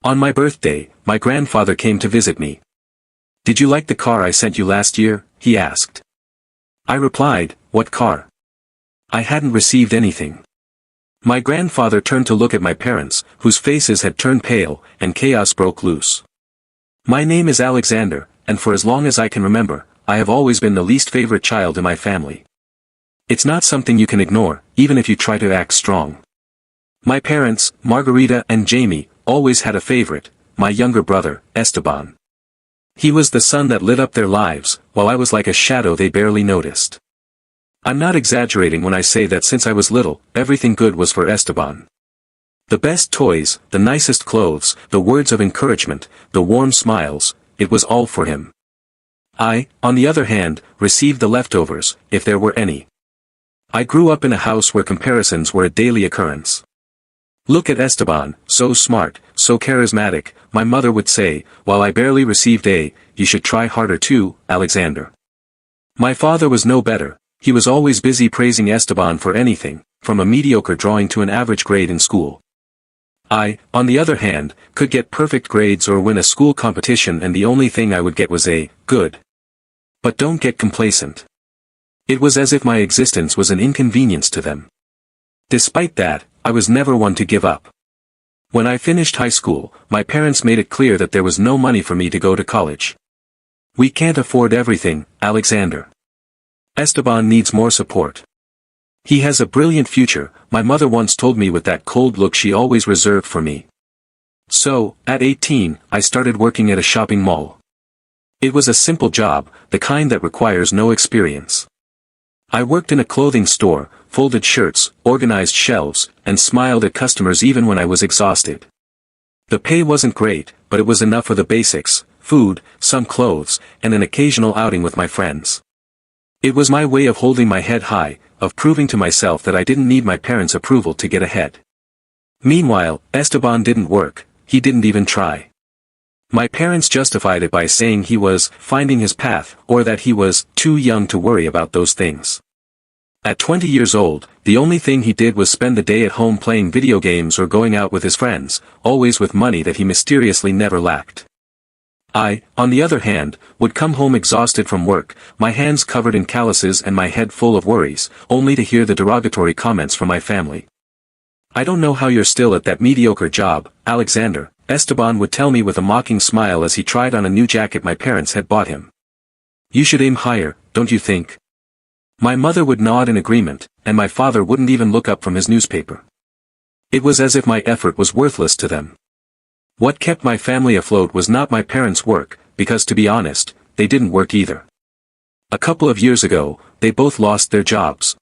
On my birthday, my grandfather came to visit me. "Did you like the car I sent you last year?" he asked. I replied, "What car?" I hadn't received anything. My grandfather turned to look at my parents, whose faces had turned pale, and chaos broke loose. "My name is Alexander, and for as long as I can remember, I have always been the least favorite child in my family. It's not something you can ignore, even if you try to act strong. My parents, Margarita and Jamie, always had a favorite, my younger brother, Esteban. He was the sun that lit up their lives, while I was like a shadow they barely noticed. I'm not exaggerating when I say that since I was little, everything good was for Esteban. The best toys, the nicest clothes, the words of encouragement, the warm smiles, it was all for him. I, on the other hand, received the leftovers, if there were any. I grew up in a house where comparisons were a daily occurrence. "Look at Esteban, so smart, so charismatic," my mother would say, while I barely received a, "You should try harder too, Alexander." My father was no better. He was always busy praising Esteban for anything, from a mediocre drawing to an average grade in school. I, on the other hand, could get perfect grades or win a school competition, and the only thing I would get was a good. But don't get complacent. It was as if my existence was an inconvenience to them. Despite that, I was never one to give up. When I finished high school, my parents made it clear that there was no money for me to go to college. "We can't afford everything, Alexander. Esteban needs more support. He has a brilliant future," my mother once told me with that cold look she always reserved for me. So, at 18, I started working at a shopping mall. It was a simple job, the kind that requires no experience. I worked in a clothing store, folded shirts, organized shelves, and smiled at customers even when I was exhausted. The pay wasn't great, but it was enough for the basics, food, some clothes, and an occasional outing with my friends. It was my way of holding my head high, of proving to myself that I didn't need my parents' approval to get ahead. Meanwhile, Esteban didn't work, he didn't even try. My parents justified it by saying he was finding his path, or that he was too young to worry about those things. At 20 years old, the only thing he did was spend the day at home playing video games or going out with his friends, always with money that he mysteriously never lacked. I, on the other hand, would come home exhausted from work, my hands covered in calluses and my head full of worries, only to hear the derogatory comments from my family. "I don't know how you're still at that mediocre job, Alexander," Esteban would tell me with a mocking smile as he tried on a new jacket my parents had bought him. "You should aim higher, don't you think?" My mother would nod in agreement, and my father wouldn't even look up from his newspaper. It was as if my effort was worthless to them. What kept my family afloat was not my parents' work, because to be honest, they didn't work either. A couple of years ago, they both lost their jobs.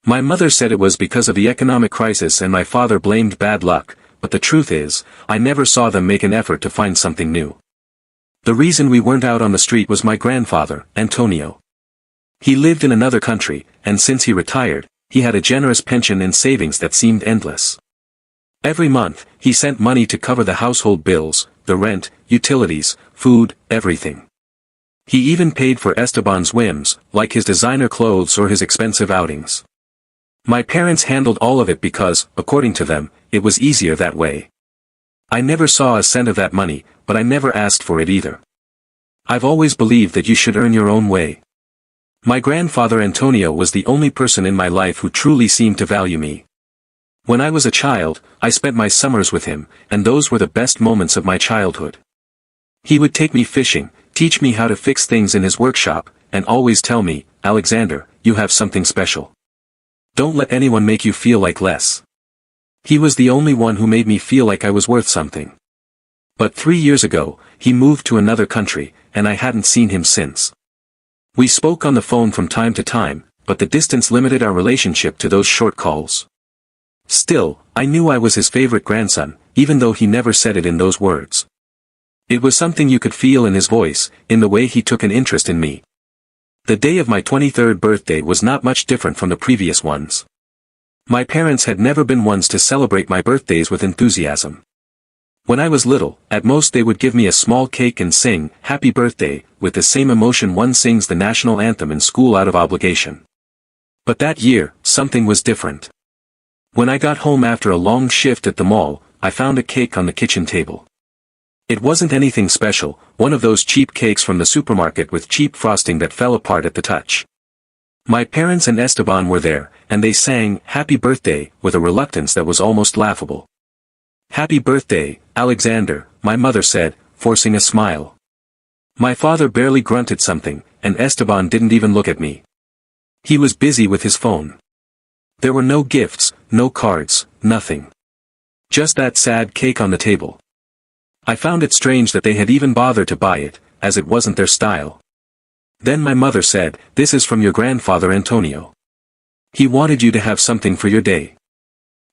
My mother said it was because of the economic crisis and my father blamed bad luck, but the truth is, I never saw them make an effort to find something new. The reason we weren't out on the street was my grandfather, Antonio. He lived in another country, and since he retired, he had a generous pension and savings that seemed endless. Every month, he sent money to cover the household bills, the rent, utilities, food, everything. He even paid for Esteban's whims, like his designer clothes or his expensive outings. My parents handled all of it because, according to them, it was easier that way. I never saw a cent of that money, but I never asked for it either. I've always believed that you should earn your own way. My grandfather Antonio was the only person in my life who truly seemed to value me. When I was a child, I spent my summers with him, and those were the best moments of my childhood. He would take me fishing, teach me how to fix things in his workshop, and always tell me, "Alexander, you have something special. Don't let anyone make you feel like less." He was the only one who made me feel like I was worth something. But 3 years ago, he moved to another country, and I hadn't seen him since. We spoke on the phone from time to time, but the distance limited our relationship to those short calls. Still, I knew I was his favorite grandson, even though he never said it in those words. It was something you could feel in his voice, in the way he took an interest in me. The day of my 23rd birthday was not much different from the previous ones. My parents had never been ones to celebrate my birthdays with enthusiasm. When I was little, at most they would give me a small cake and sing, "Happy Birthday," with the same emotion one sings the national anthem in school out of obligation. But that year, something was different. When I got home after a long shift at the mall, I found a cake on the kitchen table. It wasn't anything special, one of those cheap cakes from the supermarket with cheap frosting that fell apart at the touch. My parents and Esteban were there, and they sang "Happy Birthday" with a reluctance that was almost laughable. "Happy birthday, Alexander," my mother said, forcing a smile. My father barely grunted something, and Esteban didn't even look at me. He was busy with his phone. There were no gifts, no cards, nothing. Just that sad cake on the table. I found it strange that they had even bothered to buy it, as it wasn't their style. Then my mother said, "This is from your grandfather Antonio. He wanted you to have something for your day."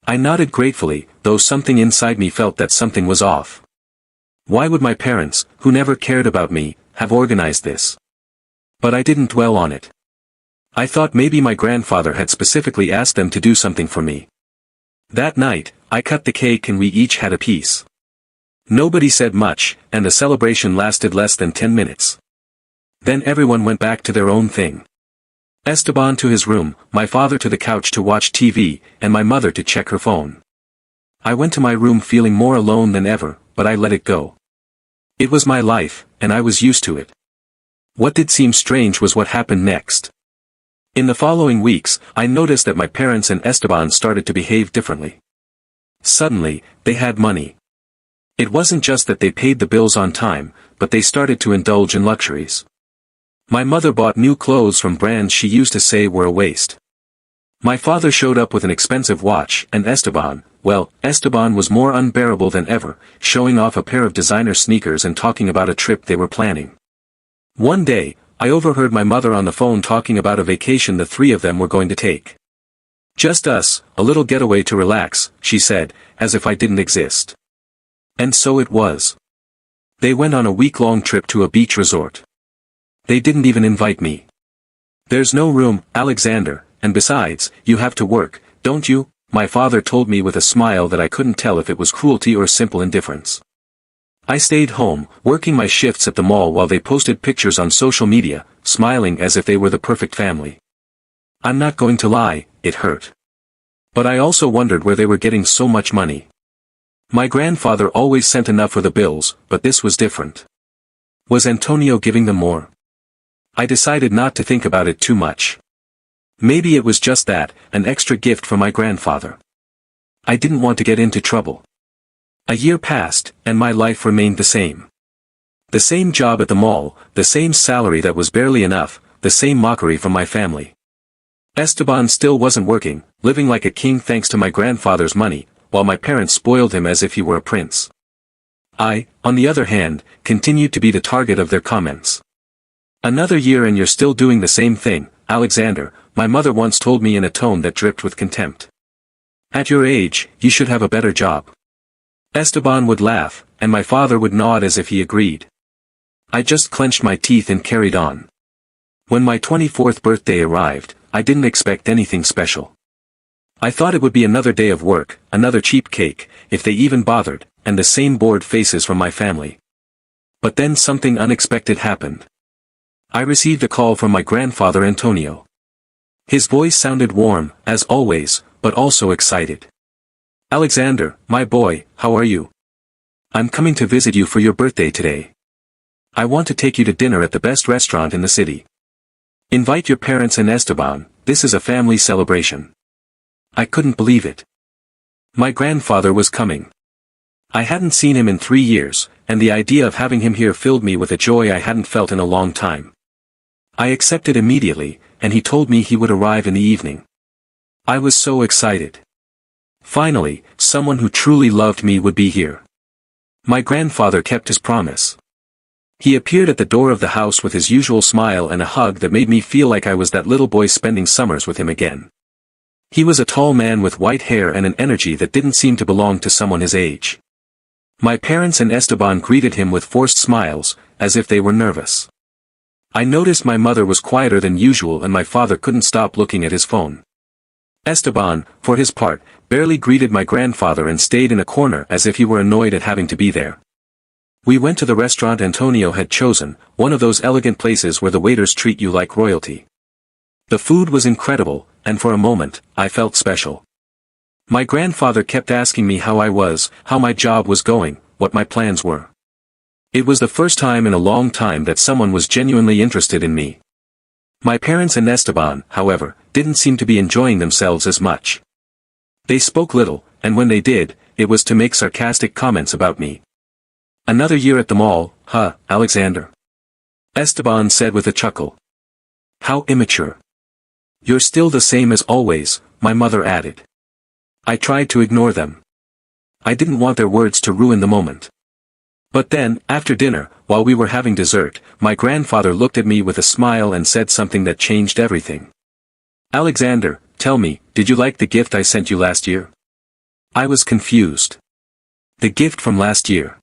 I nodded gratefully, though something inside me felt that something was off. Why would my parents, who never cared about me, have organized this? But I didn't dwell on it. I thought maybe my grandfather had specifically asked them to do something for me. That night, I cut the cake and we each had a piece. Nobody said much, and the celebration lasted less than 10 minutes. Then everyone went back to their own thing. Esteban to his room, my father to the couch to watch TV, and my mother to check her phone. I went to my room feeling more alone than ever, but I let it go. It was my life, and I was used to it. What did seem strange was what happened next. In the following weeks, I noticed that my parents and Esteban started to behave differently. Suddenly, they had money. It wasn't just that they paid the bills on time, but they started to indulge in luxuries. My mother bought new clothes from brands she used to say were a waste. My father showed up with an expensive watch, and Esteban was more unbearable than ever, showing off a pair of designer sneakers and talking about a trip they were planning. One day, I overheard my mother on the phone talking about a vacation the three of them were going to take. "Just us, a little getaway to relax," she said, as if I didn't exist. And so it was. They went on a week-long trip to a beach resort. They didn't even invite me. "There's no room, Alexander, and besides, you have to work, don't you?" my father told me with a smile that I couldn't tell if it was cruelty or simple indifference. I stayed home, working my shifts at the mall while they posted pictures on social media, smiling as if they were the perfect family. I'm not going to lie, it hurt. But I also wondered where they were getting so much money. My grandfather always sent enough for the bills, but this was different. Was Antonio giving them more? I decided not to think about it too much. Maybe it was just that, an extra gift from my grandfather. I didn't want to get into trouble. A year passed, and my life remained the same. The same job at the mall, the same salary that was barely enough, the same mockery from my family. Esteban still wasn't working, living like a king thanks to my grandfather's money, while my parents spoiled him as if he were a prince. I, on the other hand, continued to be the target of their comments. "Another year and you're still doing the same thing, Alexander," my mother once told me in a tone that dripped with contempt. "At your age, you should have a better job." Esteban would laugh, and my father would nod as if he agreed. I just clenched my teeth and carried on. When my 24th birthday arrived, I didn't expect anything special. I thought it would be another day of work, another cheap cake, if they even bothered, and the same bored faces from my family. But then something unexpected happened. I received a call from my grandfather Antonio. His voice sounded warm, as always, but also excited. "Alexander, my boy, how are you? I'm coming to visit you for your birthday today. I want to take you to dinner at the best restaurant in the city. Invite your parents and Esteban, this is a family celebration." I couldn't believe it. My grandfather was coming. I hadn't seen him in 3 years, and the idea of having him here filled me with a joy I hadn't felt in a long time. I accepted immediately, and he told me he would arrive in the evening. I was so excited. Finally, someone who truly loved me would be here. My grandfather kept his promise. He appeared at the door of the house with his usual smile and a hug that made me feel like I was that little boy spending summers with him again. He was a tall man with white hair and an energy that didn't seem to belong to someone his age. My parents and Esteban greeted him with forced smiles, as if they were nervous. I noticed my mother was quieter than usual and my father couldn't stop looking at his phone. Esteban, for his part, barely greeted my grandfather and stayed in a corner as if he were annoyed at having to be there. We went to the restaurant Antonio had chosen, one of those elegant places where the waiters treat you like royalty. The food was incredible, and for a moment, I felt special. My grandfather kept asking me how I was, how my job was going, what my plans were. It was the first time in a long time that someone was genuinely interested in me. My parents and Esteban, however, didn't seem to be enjoying themselves as much. They spoke little, and when they did, it was to make sarcastic comments about me. "Another year at the mall, huh, Alexander?" Esteban said with a chuckle. "How immature. You're still the same as always," my mother added. I tried to ignore them. I didn't want their words to ruin the moment. But then, after dinner, while we were having dessert, my grandfather looked at me with a smile and said something that changed everything. "Alexander, tell me, did you like the gift I sent you last year?" I was confused. The gift from last year.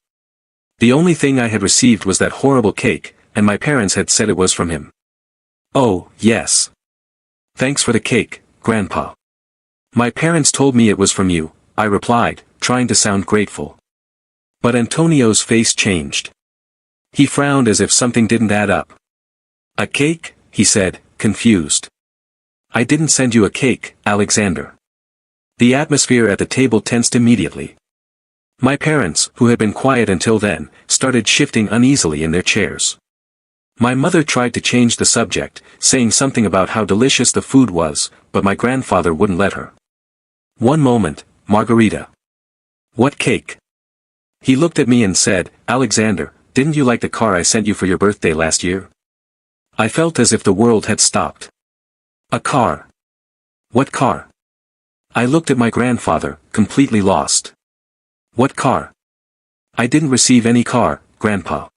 The only thing I had received was that horrible cake, and my parents had said it was from him. "Oh, yes. Thanks for the cake, Grandpa." "My parents told me it was from you," I replied, trying to sound grateful. But Antonio's face changed. He frowned as if something didn't add up. "A cake?" he said, confused. "I didn't send you a cake, Alexander." The atmosphere at the table tensed immediately. My parents, who had been quiet until then, started shifting uneasily in their chairs. My mother tried to change the subject, saying something about how delicious the food was, but my grandfather wouldn't let her. "One moment, Margarita. What cake?" He looked at me and said, "Alexander, didn't you like the car I sent you for your birthday last year?" I felt as if the world had stopped. "A car? What car?" I looked at my grandfather, completely lost. "What car?" "I didn't receive any car, Grandpa.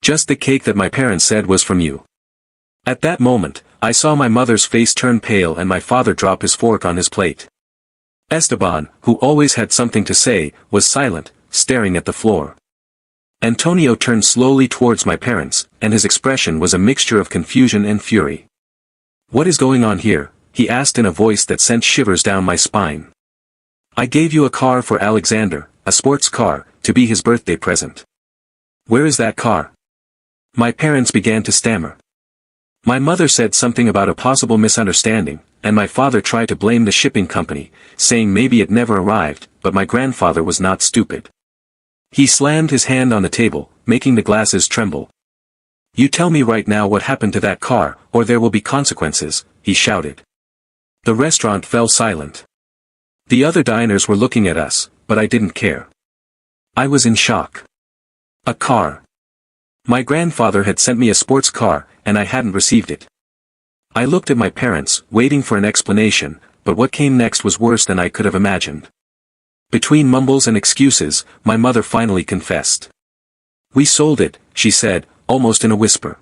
Just the cake that my parents said was from you." At that moment, I saw my mother's face turn pale and my father drop his fork on his plate. Esteban, who always had something to say, was silent, staring at the floor. Antonio turned slowly towards my parents, and his expression was a mixture of confusion and fury. "What is going on here?" he asked in a voice that sent shivers down my spine. "I gave you a car for Alexander, a sports car, to be his birthday present. Where is that car?" My parents began to stammer. My mother said something about a possible misunderstanding, and my father tried to blame the shipping company, saying maybe it never arrived, but my grandfather was not stupid. He slammed his hand on the table, making the glasses tremble. "You tell me right now what happened to that car, or there will be consequences," he shouted. The restaurant fell silent. The other diners were looking at us, but I didn't care. I was in shock. A car. My grandfather had sent me a sports car, and I hadn't received it. I looked at my parents, waiting for an explanation, but what came next was worse than I could have imagined. Between mumbles and excuses, my mother finally confessed. "We sold it," she said, almost in a whisper.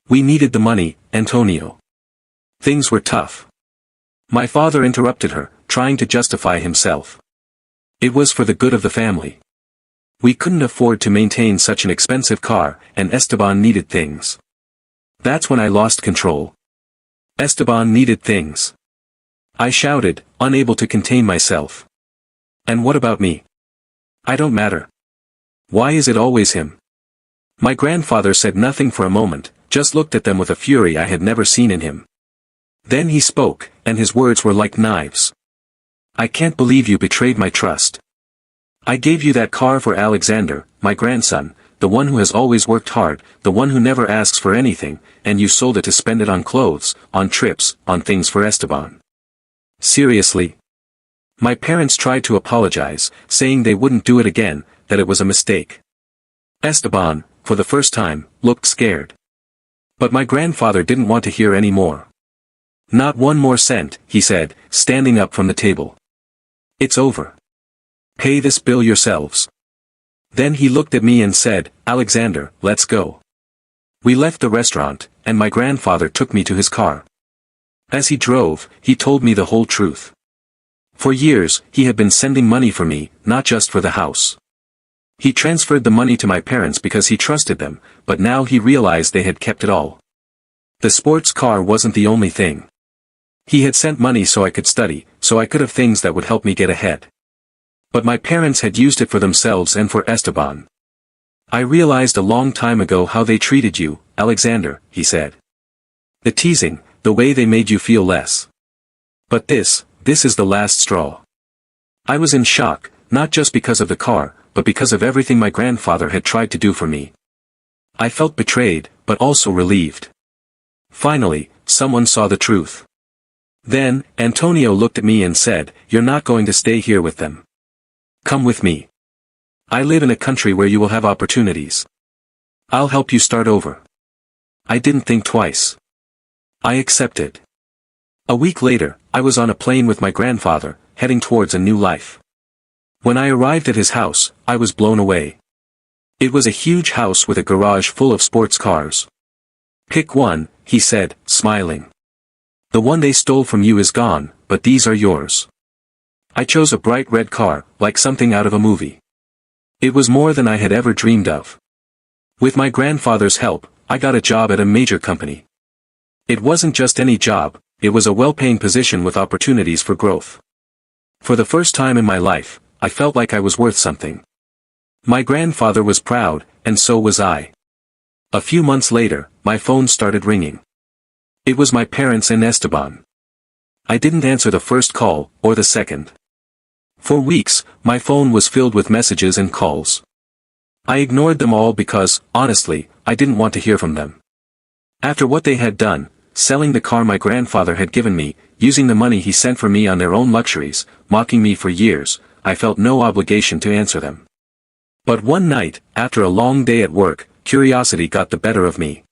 "We needed the money, Antonio. Things were tough." My father interrupted her, trying to justify himself. "It was for the good of the family. We couldn't afford to maintain such an expensive car, and Esteban needed things." That's when I lost control. Esteban needed things. I shouted, unable to contain myself. "And what about me? I don't matter. Why is it always him?" My grandfather said nothing for a moment, just looked at them with a fury I had never seen in him. Then he spoke, and his words were like knives. "I can't believe you betrayed my trust. I gave you that car for Alexander, my grandson, the one who has always worked hard, the one who never asks for anything, and you sold it to spend it on clothes, on trips, on things for Esteban. Seriously?" My parents tried to apologize, saying they wouldn't do it again, that it was a mistake. Esteban, for the first time, looked scared. But my grandfather didn't want to hear any more. "Not one more cent," he said, standing up from the table. "It's over. Pay this bill yourselves." Then he looked at me and said, "Alexander, let's go." We left the restaurant, and my grandfather took me to his car. As he drove, he told me the whole truth. For years, he had been sending money for me, not just for the house. He transferred the money to my parents because he trusted them, but now he realized they had kept it all. The sports car wasn't the only thing. He had sent money so I could study, so I could have things that would help me get ahead. But my parents had used it for themselves and for Esteban. "I realized a long time ago how they treated you, Alexander," he said. "The teasing, the way they made you feel less. But this is the last straw." I was in shock, not just because of the car, but because of everything my grandfather had tried to do for me. I felt betrayed, but also relieved. Finally, someone saw the truth. Then, Antonio looked at me and said, "You're not going to stay here with them. Come with me. I live in a country where you will have opportunities. I'll help you start over." I didn't think twice. I accepted. A week later, I was on a plane with my grandfather, heading towards a new life. When I arrived at his house, I was blown away. It was a huge house with a garage full of sports cars. "Pick one," he said, smiling. "The one they stole from you is gone, but these are yours." I chose a bright red car, like something out of a movie. It was more than I had ever dreamed of. With my grandfather's help, I got a job at a major company. It wasn't just any job, it was a well-paying position with opportunities for growth. For the first time in my life, I felt like I was worth something. My grandfather was proud, and so was I. A few months later, my phone started ringing. It was my parents and Esteban. I didn't answer the first call, or the second. For weeks, my phone was filled with messages and calls. I ignored them all because, honestly, I didn't want to hear from them. After what they had done, selling the car my grandfather had given me, using the money he sent for me on their own luxuries, mocking me for years, I felt no obligation to answer them. But one night, after a long day at work, curiosity got the better of me.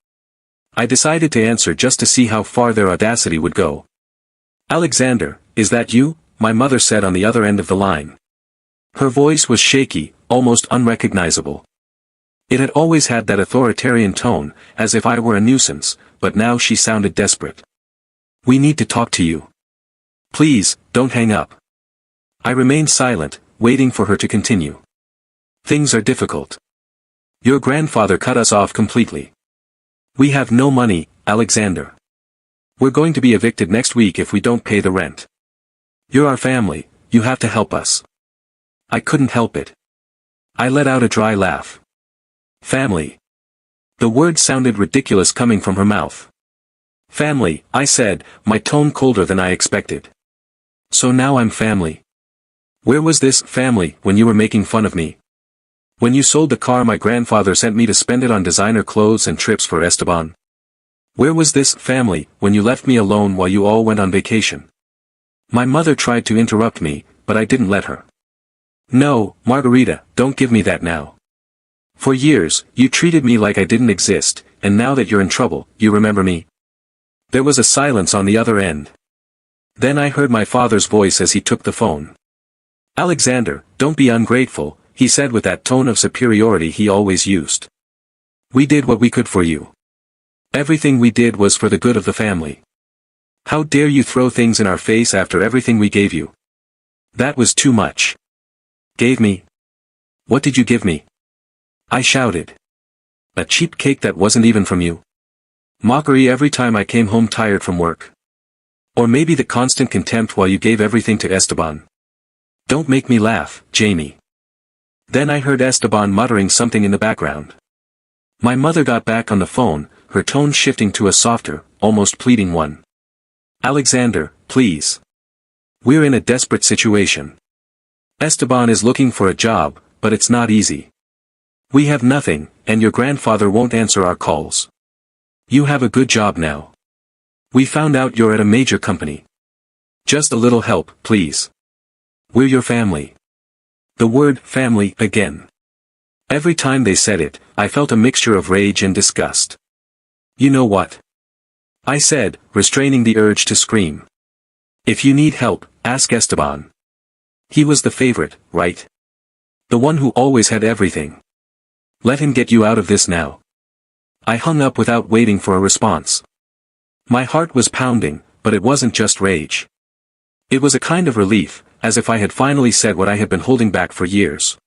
I decided to answer just to see how far their audacity would go. "Alexander, is that you?" my mother said on the other end of the line. Her voice was shaky, almost unrecognizable. It had always had that authoritarian tone, as if I were a nuisance, but now she sounded desperate. "We need to talk to you. Please, don't hang up." I remained silent, waiting for her to continue. "Things are difficult. Your grandfather cut us off completely. We have no money, Alexander. We're going to be evicted next week if we don't pay the rent. You're our family, you have to help us." I couldn't help it. I let out a dry laugh. Family. The word sounded ridiculous coming from her mouth. "Family," I said, my tone colder than I expected. "So now I'm family. Where was this family when you were making fun of me? When you sold the car my grandfather sent me to spend it on designer clothes and trips for Esteban? Where was this family when you left me alone while you all went on vacation?" My mother tried to interrupt me, but I didn't let her. "No, Margarita, don't give me that now. For years, you treated me like I didn't exist, and now that you're in trouble, you remember me?" There was a silence on the other end. Then I heard my father's voice as he took the phone. "Alexander, don't be ungrateful," he said with that tone of superiority he always used. "We did what we could for you. Everything we did was for the good of the family. How dare you throw things in our face after everything we gave you? That was too much." "Gave me? What did you give me?" I shouted. "A cheap cake that wasn't even from you? Mockery every time I came home tired from work? Or maybe the constant contempt while you gave everything to Esteban? Don't make me laugh, Jamie." Then I heard Esteban muttering something in the background. My mother got back on the phone, her tone shifting to a softer, almost pleading one. "Alexander, please. We're in a desperate situation. Esteban is looking for a job, but it's not easy. We have nothing, and your grandfather won't answer our calls. You have a good job now. We found out you're at a major company. Just a little help, please. We're your family." The word family again. Every time they said it, I felt a mixture of rage and disgust. "You know what?" I said, restraining the urge to scream. "If you need help, ask Esteban. He was the favorite, right? The one who always had everything. Let him get you out of this now." I hung up without waiting for a response. My heart was pounding, but it wasn't just rage. It was a kind of relief, as if I had finally said what I had been holding back for years.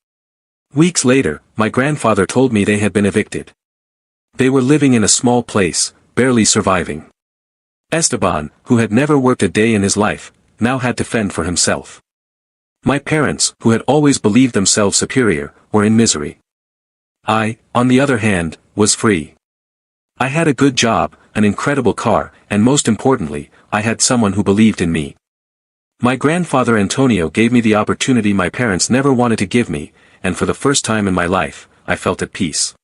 Weeks later, my grandfather told me they had been evicted. They were living in a small place, barely surviving. Esteban, who had never worked a day in his life, now had to fend for himself. My parents, who had always believed themselves superior, were in misery. I, on the other hand, was free. I had a good job, an incredible car, and most importantly, I had someone who believed in me. My grandfather Antonio gave me the opportunity my parents never wanted to give me, and for the first time in my life, I felt at peace.